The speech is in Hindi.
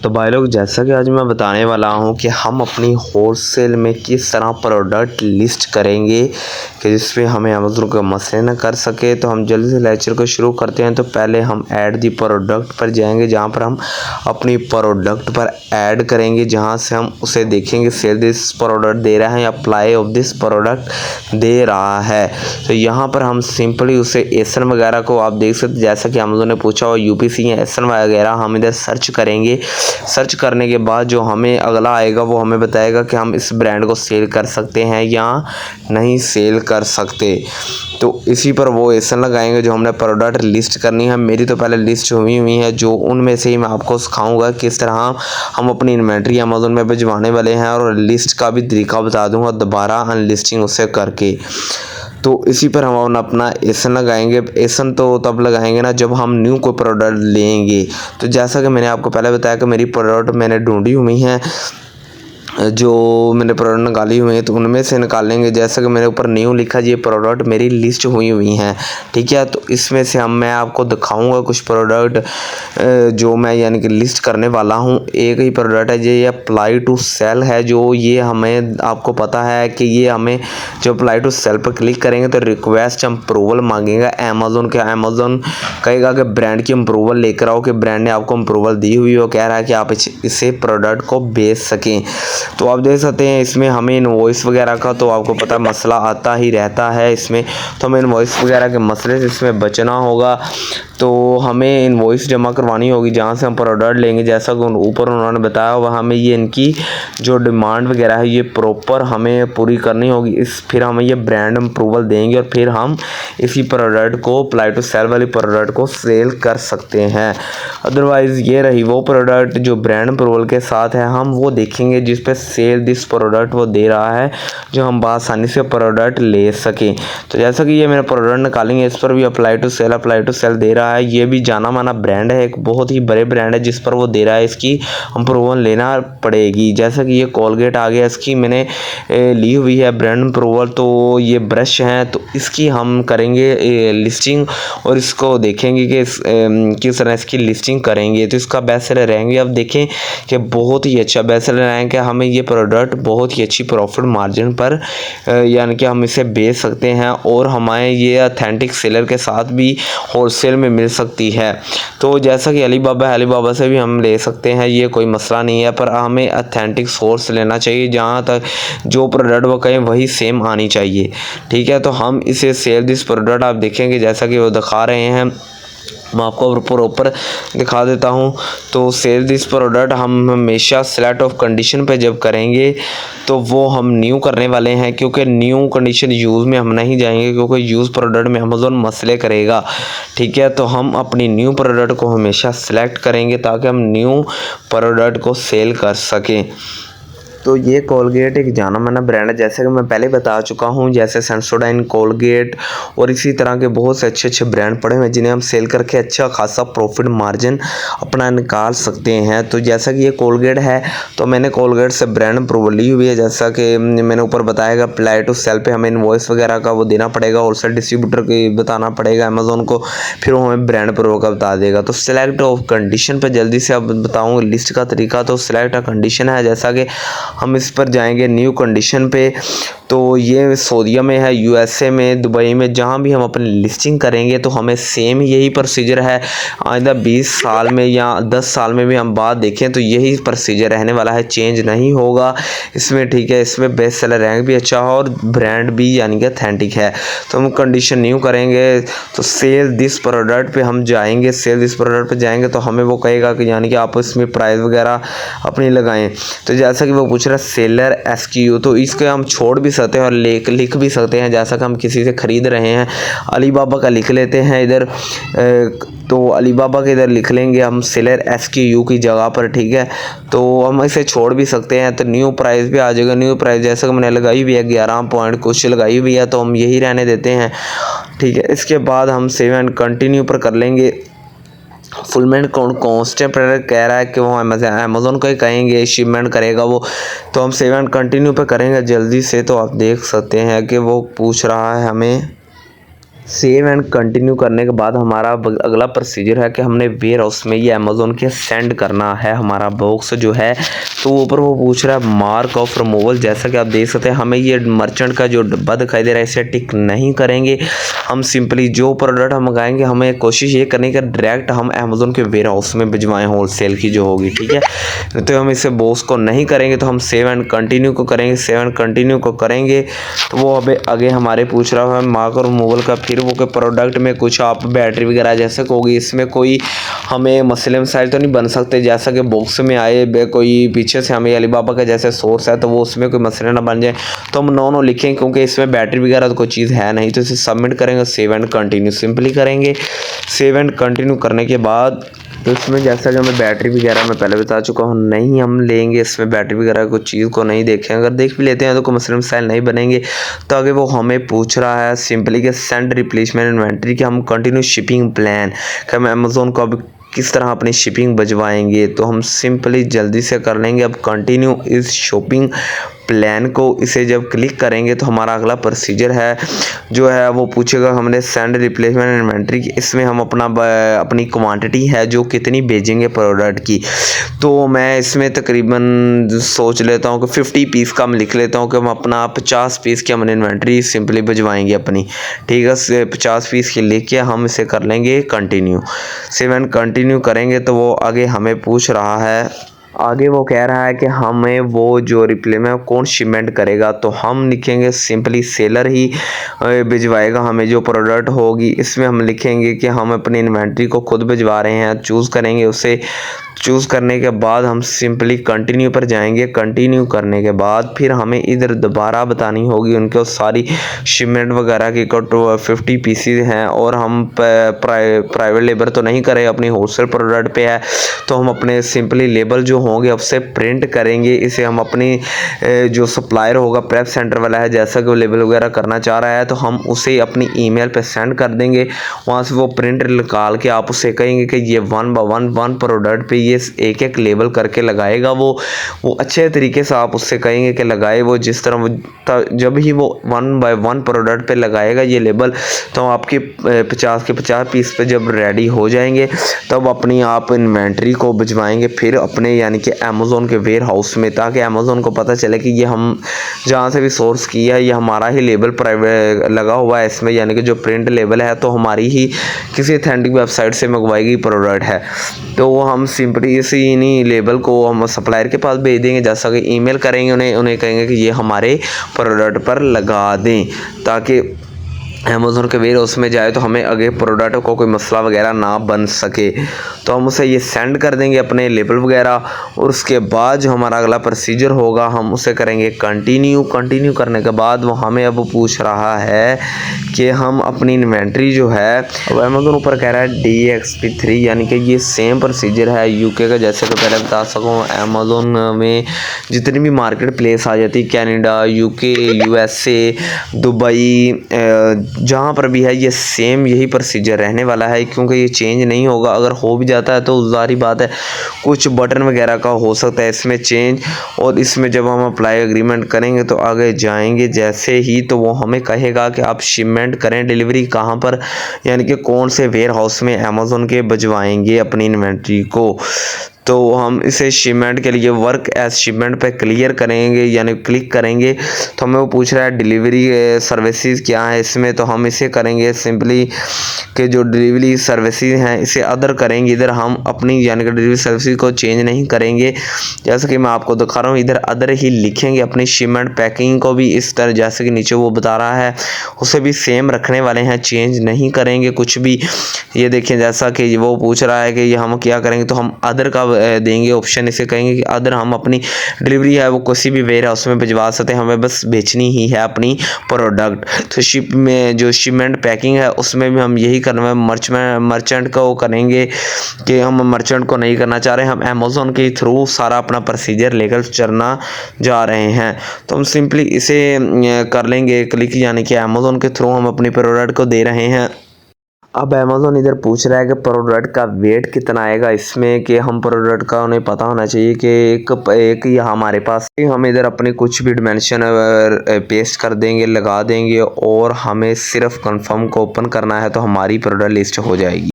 तो भाई लोग, जैसा कि आज मैं बताने वाला हूं कि हम अपनी होलसेल में किस तरह प्रोडक्ट लिस्ट करेंगे कि जिसमें हमें अमेज़न का मसले न कर सके। तो हम जल्दी से लेक्चर को शुरू करते हैं। तो पहले हम ऐड दी प्रोडक्ट पर जाएंगे, जहां पर हम अपनी प्रोडक्ट पर ऐड करेंगे, जहां से हम उसे देखेंगे सेल दिस प्रोडक्ट दे रहा है या अप्लाई ऑफ दिस प्रोडक्ट दे रहा है। तो यहाँ पर हम सिंपली उसे एसन वगैरह को आप देख सकते, जैसा कि अमेज़न ने पूछा और यूपीसी या एसन वगैरह हम इधर सर्च करेंगे। सर्च करने के बाद जो हमें अगला आएगा वो हमें बताएगा कि हम इस ब्रांड को सेल कर सकते हैं या नहीं सेल कर सकते। तो इसी पर वो एसन लगाएंगे जो हमने प्रोडक्ट लिस्ट करनी है। मेरी तो पहले लिस्ट हुई है, जो उनमें से ही मैं आपको सिखाऊंगा किस तरह हम अपनी इन्वेंट्री अमेज़न में भिजवाने वाले हैं, और लिस्ट का भी तरीका बता दूंगा दोबारा अनलिस्टिंग उसे करके। तो इसी पर हम अपना एसन लगाएंगे। एसन तो तब लगाएंगे ना जब हम न्यू कोई प्रोडक्ट लेंगे। तो जैसा कि मैंने आपको पहले बताया कि मेरी प्रोडक्ट मैंने ढूंढी हुई हैं, जो मैंने प्रोडक्ट निकाली हुई है, तो उनमें से निकालेंगे। जैसा कि मेरे ऊपर न्यू लिखा, ये प्रोडक्ट मेरी लिस्ट हुई हैं, ठीक है। तो इसमें से मैं आपको दिखाऊंगा कुछ प्रोडक्ट जो मैं यानी कि लिस्ट करने वाला हूं। एक ही प्रोडक्ट है ये अप्लाई टू सेल है, जो ये हमें आपको पता है कि ये हमें जो अप्लाई टू सेल पर क्लिक करेंगे तो रिक्वेस्ट अप्रूवल मांगेगा अमेज़न के। अमेज़न कहेगा कि ब्रांड की अप्रूवल लेकर आओ, कि ब्रांड ने आपको अप्रूवल दी हुई हो, कह रहा है कि आप इसे प्रोडक्ट को बेच सकें। तो आप देख सकते हैं इसमें हमें इनवॉइस वगैरह का तो आपको पता है मसला आता ही रहता है इसमें। तो हमें इनवॉइस वगैरह के मसले से इसमें बचना होगा। तो हमें इनवॉइस जमा करवानी होगी जहाँ से हम प्रोडक्ट लेंगे। जैसा कि ऊपर उन्होंने बताया हुआ, हमें ये इनकी जो डिमांड वगैरह है ये प्रॉपर हमें पूरी करनी होगी। फिर हमें ये ब्रांड अप्रूवल देंगे और फिर हम इसी प्रोडक्ट को अप्लाई टू सेल वाली प्रोडक्ट को सेल कर सकते हैं। अदरवाइज़ ये रही वो प्रोडक्ट जो ब्रांड अप्रूवल के साथ है, हम वो देखेंगे जिस पे सेल दिस प्रोडक्ट वो दे रहा है, जो हम आसानी से प्रोडक्ट ले सकें। तो जैसा कि ये मेरा प्रोडक्ट निकालेंगे, इस पर भी अप्लाई टू सेल दे रहा है। ये भी जाना माना ब्रांड है, एक बहुत ही बड़े ब्रांड है जिस पर वो दे रहा है। इसकी अप्रूवल लेना पड़ेगी। जैसा कि ये कोलगेट आ गया, इसकी मैंने ली हुई है ब्रांड अप्रूवल। तो ये ब्रश हैं, तो इसकी हम करेंगे लिस्टिंग और इसको देखेंगे कि किस तरह इसकी लिस्टिंग करेंगे। तो इसका बेस्ट सेलर रहेंगे। अब देखें कि बहुत ही अच्छा बेस्ट सेलर रहेंगे, कि हमें ये प्रोडक्ट बहुत ही अच्छी प्रॉफिट मार्जिन पर यानी कि हम इसे बेच सकते हैं, और हमारे ये ऑथेंटिक सेलर के साथ भी होलसेल में मिल सकती है। तो जैसा कि अलीबाबा से भी हम ले सकते हैं, ये कोई मसला नहीं है, पर हमें ऑथेंटिक सोर्स लेना चाहिए, जहाँ तक जो प्रोडक्ट वो कहें वही सेम आनी चाहिए, ठीक है। तो हम इसे सेल दिस प्रोडक्ट आप देखेंगे जैसा कि वो दिखा रहे हैं, मैं आपको प्रॉपर दिखा देता हूं। तो सेल दिस प्रोडक्ट हम हमेशा सेलेक्ट ऑफ कंडीशन पे जब करेंगे तो वो हम न्यू करने वाले हैं, क्योंकि न्यू कंडीशन यूज़ में हम नहीं जाएंगे, क्योंकि यूज़ प्रोडक्ट में अमेज़न मसले करेगा, ठीक है। तो हम अपनी न्यू प्रोडक्ट को हमेशा सेलेक्ट करेंगे ताकि हम न्यू प्रोडक्ट को सेल कर सकें। तो ये कोलगेट एक जाना माना ब्रांड है, जैसे कि मैं पहले बता चुका हूँ। जैसे सेंसोडाइन, कोलगेट और इसी तरह के बहुत से अच्छे ब्रांड पड़े हुए हैं जिन्हें हम सेल करके अच्छा खासा प्रॉफिट मार्जिन अपना निकाल सकते हैं। तो जैसा कि ये कोलगेट है, तो मैंने कोलगेट से ब्रांड अप्रूवल ली हुई है। जैसा कि मैंने ऊपर बताया अप्लाई टू सेल पे हमें इनवॉइस वगैरह का वो देना पड़ेगा, होलसेल डिस्ट्रीब्यूटर को बताना पड़ेगा अमेज़न को, फिर वो हमें ब्रांड अप्रूवल का बता देगा। तो सिलेक्ट ऑफ कंडीशन पर जल्दी से अब बताऊँ लिस्ट का तरीका। तो सिलेक्ट अ कंडीशन है, जैसा कि हम इस पर जाएंगे न्यू कंडीशन पे। तो ये सऊदीया में है, यूएसए में, दुबई में, जहाँ भी हम अपनी लिस्टिंग करेंगे तो हमें सेम यही प्रोसीजर है। आइंदा 20 साल में या 10 साल में भी हम बात देखें तो यही प्रोसीजर रहने वाला है, चेंज नहीं होगा इसमें, ठीक है। इसमें बेस्ट सेलर रैंक भी अच्छा है और ब्रांड भी यानी कि ऑथेंटिक है। तो हम कंडीशन न्यू करेंगे तो सेल दिस प्रोडक्ट पे हम जाएंगे। सेल दिस प्रोडक्ट पे जाएंगे तो हमें वो कहेगा कि यानी कि आप इसमें प्राइस वगैरह अपनी लगाएं। तो जैसा कि वो पूछ रहा है सेलर SKU, तो इसके हम छोड़ भी सकते हैं और लिख भी सकते हैं। जैसा कि हम किसी से ख़रीद रहे हैं, अलीबाबा का लिख लेते हैं इधर। तो अलीबाबा के इधर लिख लेंगे हम सेलर SKU की जगह पर, ठीक है। तो हम इसे छोड़ भी सकते हैं। तो न्यू प्राइस भी आ जाएगा। न्यू प्राइस जैसा कि मैंने लगाई हुई है 11 पॉइंट कुछ लगाई हुई है, तो हम यही रहने देते हैं, ठीक है। इसके बाद हम सेव एंड कंटिन्यू पर कर लेंगे। फुलमेंट कॉन्स्टेंट प्रोडक्ट कह रहा है कि वो अमेज़न को ही कहेंगे, शिपमेंट करेगा वो। तो हम सेव एंड कंटिन्यू पे करेंगे जल्दी से। तो आप देख सकते हैं कि वो पूछ रहा है हमें सेव एंड कंटिन्यू करने के बाद हमारा अगला प्रोसीजर है कि हमने वेयर हाउस में ये अमेज़ोन के सेंड करना है हमारा बॉक्स जो है। तो ऊपर वो पूछ रहा है मार्क ऑफ रिमूवल, जैसा कि आप देख सकते हैं हमें ये मर्चेंट का जो डब्बा दिखाई दे रहा है इसे टिक नहीं करेंगे। हम सिंपली जो प्रोडक्ट हम मंगाएंगे हमें कोशिश ये करनी कि डायरेक्ट हम अमेज़ोन के वेयर हाउस में भिजवाएँ, होलसेल की जो होगी, ठीक है। तो हम इसे बॉक्स को नहीं करेंगे, तो हम सेव एंड कंटिन्यू को करेंगे। सेव एंड कंटिन्यू को करेंगे तो वो अभी आगे हमारे पूछ रहा है मार्क और रिमूवल का। फिर वो के प्रोडक्ट में कुछ आप बैटरी वगैरह जैसे होगी, इसमें कोई हमें मसले मसाइल तो नहीं बन सकते, जैसा कि बॉक्स में आए कोई पीछे से हमें अलीबाबा का जैसे सोर्स है तो वो उसमें कोई मसले ना बन जाए, तो हम नो लिखेंगे क्योंकि इसमें बैटरी वगैरह तो कोई चीज़ है नहीं। तो इसे सबमिट करेंगे, सेव एंड कंटिन्यू सिंपली करेंगे। सेव एंड कंटिन्यू करने के बाद तो इसमें जैसा कि हमें बैटरी वगैरह मैं पहले बता चुका हूँ नहीं हम लेंगे, इसमें बैटरी वगैरह कुछ चीज़ को नहीं देखें। अगर देख भी लेते हैं तो कोई मसले मसाइल नहीं बनेंगे। तो आगे वो हमें पूछ रहा है सिंपली कि सेंड रिप्लेसमेंट इन्वेंट्री कि हम कंटिन्यू शिपिंग प्लान कि हम अमेज़ोन को अब किस तरह अपनी शिपिंग भिजवाएंगे। तो हम सिंपली जल्दी से कर लेंगे अब कंटिन्यू इस शॉपिंग प्लान को। इसे जब क्लिक करेंगे तो हमारा अगला प्रोसीजर है जो है वो पूछेगा हमने सेंड रिप्लेसमेंट इन्वेंट्री, इसमें हम अपनी क्वांटिटी है जो कितनी भेजेंगे प्रोडक्ट की। तो मैं इसमें तकरीबन सोच लेता हूँ कि 50 पीस का मैं लिख लेता हूँ कि हम अपना 50 पीस की हमने इन्वेंट्री सिंपली भिजवाएंगे अपनी, ठीक है। 50 पीस की लिख के हम इसे कर लेंगे कंटिन्यू। सेव एंड कंटिन्यू करेंगे तो वो आगे हमें पूछ रहा है, आगे वो कह रहा है कि हमें वो जो रिप्ले में कौन शिपमेंट करेगा। तो हम लिखेंगे सिंपली सेलर ही भिजवाएगा हमें जो प्रोडक्ट होगी। इसमें हम लिखेंगे कि हम अपनी इन्वेंट्री को खुद भिजवा रहे हैं, चूज़ करेंगे उसे। चूज़ करने के बाद हम सिंपली कंटिन्यू पर जाएंगे। कंटिन्यू करने के बाद फिर हमें इधर दोबारा बतानी होगी उनको सारी शिपमेंट वगैरह की 50 पीसीज हैं और हम प्राइवेट लेबर तो नहीं करें, अपनी होलसेल प्रोडक्ट पे है। तो हम अपने सिंपली लेबल जो होंगे उससे प्रिंट करेंगे। इसे हम अपनी जो सप्लायर होगा प्रेप सेंटर वाला है, जैसा कि वो लेबल वगैरह करना चाह रहा है तो हम उसे अपनी ईमेल पे सेंड कर देंगे। वहाँ से वो प्रिंट निकाल के आप उसे कहेंगे कि ये 1 बाय 1 प्रोडक्ट पे ये एक एक लेबल करके लगाएगा। वो अच्छे तरीके से आप उससे कहेंगे कि लगाए वो जिस तरह वो जब ही वो 1 बाय 1 प्रोडक्ट पे लगाएगा ये लेबल, तो आपके 50 के 50 पीस पे जब रेडी हो जाएंगे तब अपनी आप इन्वेंट्री को भिजवाएंगे फिर अपने यानी कि अमेज़ोन के वेयर हाउस में, ताकि अमेज़ोन को पता चले कि ये हम जहाँ से भी सोर्स किया है ये हमारा ही लेबल प्राइवेट लगा हुआ है इसमें, यानी कि जो प्रिंट लेबल है तो हमारी ही किसी अथेंटिक वेबसाइट से मंगवाई गई प्रोडक्ट है। तो वो हम सिंपली इसी इन्हीं लेबल को हम सप्लायर के पास भेज देंगे, जैसा कि ईमेल करेंगे उन्हें कहेंगे कि ये हमारे प्रोडक्ट पर लगा दें, ताकि अमेज़ोन के वेयर हाउस में जाए तो हमें आगे प्रोडक्ट को कोई मसला वगैरह ना बन सके। तो हम उसे ये सेंड कर देंगे अपने लेबल वगैरह, और उसके बाद जो हमारा अगला प्रोसीजर होगा हम उसे करेंगे कंटिन्यू। कंटिन्यू करने के बाद वो हमें अब पूछ रहा है कि हम अपनी इन्वेंट्री जो है, अब अमेज़ोन ऊपर कह रहा है DXP3, यानी कि ये सेम प्रोसीजर है यूके का। जैसे कि पहले बता सकूँ अमेज़ोन में जितनी भी मार्केट प्लेस आ जाती है, कैनेडा, यूके, USA, दुबई, जहाँ पर भी है ये सेम यही प्रोसीजर रहने वाला है, क्योंकि ये चेंज नहीं होगा। अगर हो भी जाता है तो जारी बात है कुछ बटन वगैरह का हो सकता है इसमें चेंज, और इसमें जब हम अप्लाई एग्रीमेंट करेंगे तो आगे जाएंगे जैसे ही तो वो हमें कहेगा कि आप शिपमेंट करें, डिलीवरी कहाँ पर, यानी कि कौन से वेयर हाउस में अमेज़ोन के भिजवाएंगे अपनी इन्वेंट्री को। तो हम इसे शिपमेंट के लिए वर्क एज शिपमेंट पे क्लियर करेंगे, यानी क्लिक करेंगे तो हमें वो पूछ रहा है डिलीवरी सर्विसेज क्या है इसमें। तो हम इसे करेंगे सिंपली कि जो डिलीवरी सर्विसेज हैं इसे अदर करेंगे। इधर हम अपनी यानी कि डिलीवरी सर्विसेज को चेंज नहीं करेंगे, जैसे कि मैं आपको दिखा रहा हूँ। इधर अदर ही लिखेंगे। अपनी शिपमेंट पैकिंग को भी इस तरह जैसे कि नीचे वो बता रहा है उसे भी सेम रखने वाले हैं, चेंज नहीं करेंगे कुछ भी। ये देखें जैसा कि वो पूछ रहा है कि ये हम क्या करेंगे, तो हम अदर का देंगे ऑप्शन। इसे कहेंगे कि अदर हम अपनी डिलीवरी है वो किसी भी वेयर हाउस में भिजवा सकते हैं, हमें बस बेचनी ही है अपनी प्रोडक्ट। तो शिप में जो शिपमेंट पैकिंग है उसमें भी हम यही करना है। मर्चेंट को करेंगे कि हम मर्चेंट को नहीं करना चाह रहे, हम अमेज़ोन के थ्रू सारा अपना प्रोसीजर लेकर चलना जा रहे हैं। तो हम सिंपली इसे कर लेंगे क्लिक, यानी कि अमेज़ोन के थ्रू हम अपनी प्रोडक्ट को दे रहे हैं। अब अमेज़न इधर पूछ रहा है कि प्रोडक्ट का वेट कितना आएगा इसमें, कि हम प्रोडक्ट का उन्हें पता होना चाहिए कि एक ही हमारे पास, हम इधर अपनी कुछ भी डिमेंशन पेस्ट कर देंगे, लगा देंगे और हमें सिर्फ कंफर्म को ओपन करना है तो हमारी प्रोडक्ट लिस्ट हो जाएगी।